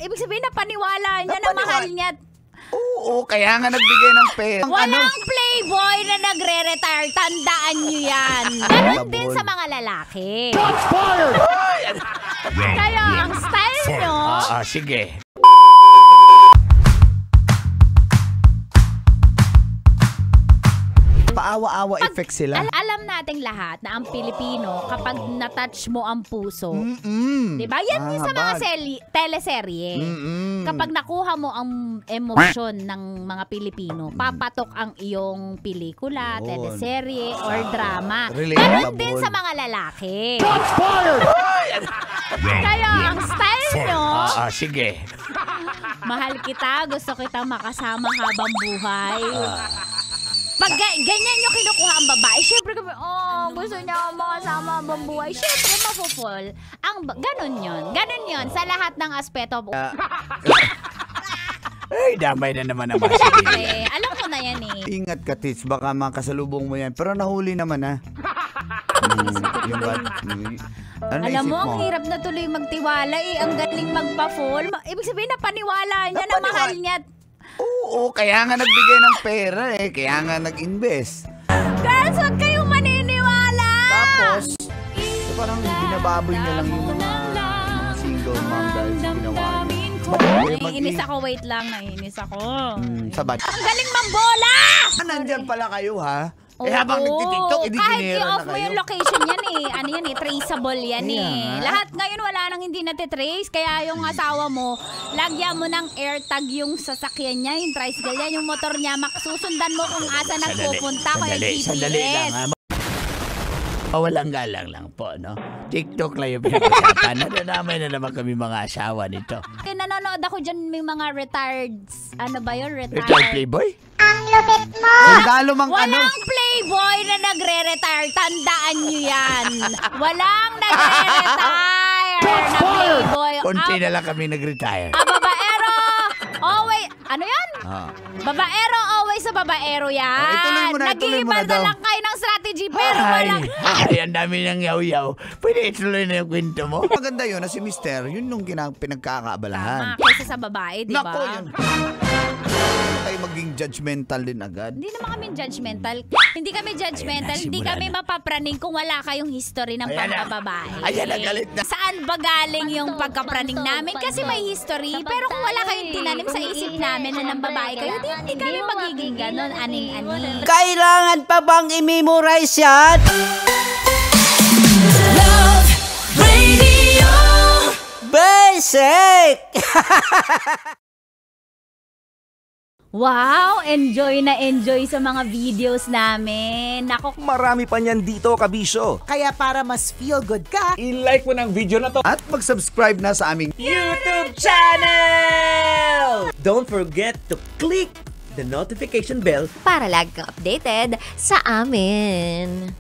Ibig sabihin na paniwala niya na mahal niya. Oo, kaya nga nagbigay ng pera. Walang playboy na nagre-retire. Tandaan nyo yan. Ganon din sa mga lalaki. Kaya ang style nyo... Sige. Paawa-awa effect sila. Alam nating lahat na ang Pilipino, kapag natouch mo ang puso, diba? Yan din sa mga teleserye. Kapag nakuha mo ang emosyon ng mga Pilipino, papatok ang iyong pelikula, teleserye, or drama. Ganon din sa mga lalaki. Kaya ang style nyo... Sige. Mahal kita, gusto kitang makasama habang buhay. Pag ganyan yung kinukuha ang babae, syempre kami, gusto niya akong makasama habang buhay. Syempre, mapupol. Ganon yun. Ganon yun sa lahat ng aspeto. Ay, damay na naman ang Alam ko na yan eh. Ingat ka, Tits. Baka makasalubong mo yan. Pero nahuli naman, ha? Alam mo, ang hirap na tuloy magtiwala eh. Ang galing magpa-fall. Ibig sabihin na paniwala niya na mahal niya. Oo, kaya nga nagbigay ng pera eh. Kaya nga nag-invest. Girls, huwag kayong maniniwala! Tapos, parang binababoy niya lang yung mga single mom dahil sa ginawa niya. Naiinis ako, wait lang. Naiinis ako. Sabat. Ang galing mambola! Nandyan pala kayo, ha? Habang nagtitiktok, kahit i-off mo yung location yan eh. Ano yan eh, traceable yan eh. Lahat ngayon wala nang hindi natitrace. Kaya yung asawa mo, lagyan mo ng AirTag yung sasakyan niya, yung tricycle niya, yung motor niya. Susundan mo kung asa nagpupunta kaya GPS. Sandali lang, ha? Walang galang lang po, no? TikTok lang yung pinag-usapan. Nadamay na naman kami mga asawa nito. Kaya nanonood ako dyan may mga retired, ano ba yun? Retired playboy? Ang lupit mo! Walang playboy na nagre-retire. Tandaan nyo yan. Walang nagre-retire na playboy. Konti na lang kami nag-retire. Babaero, always, ano yan? Babaero, always sa babaero yan. Ituloy mo na, Nag-iiba na lang kayo ng strategy, pero walang... Ay, ang dami ng yaw-yaw. Pwede ituloy na yung kwento mo. Maganda yun na si Mister, yun nung pinagkakaabalahan. Tama, kaysa sa babae, di ba? Nako, yun. Tayo maging judgmental din agad. Hindi naman kami judgmental. Hindi kami judgmental. Hindi kami mapapraning kung wala kayong history ng pagkababae. Ayan na, galit na. Saan ba galing yung pagkapraning namin? Kasi may history. Pero kung wala kayong tinanim sa isip namin na ng babae kayo, hindi kami magiging ganon, aning-aning. Kailangan pa bang i-memorize yan? Love Radio Basic! Wow! Enjoy na enjoy sa mga videos namin. Nako, Marami pa niyan dito, kabisyo. Kaya para mas feel good ka, I-like mo ng video na to At mag-subscribe na sa aming YouTube channel! Don't forget to click the notification bell Para lagi kang updated sa amin.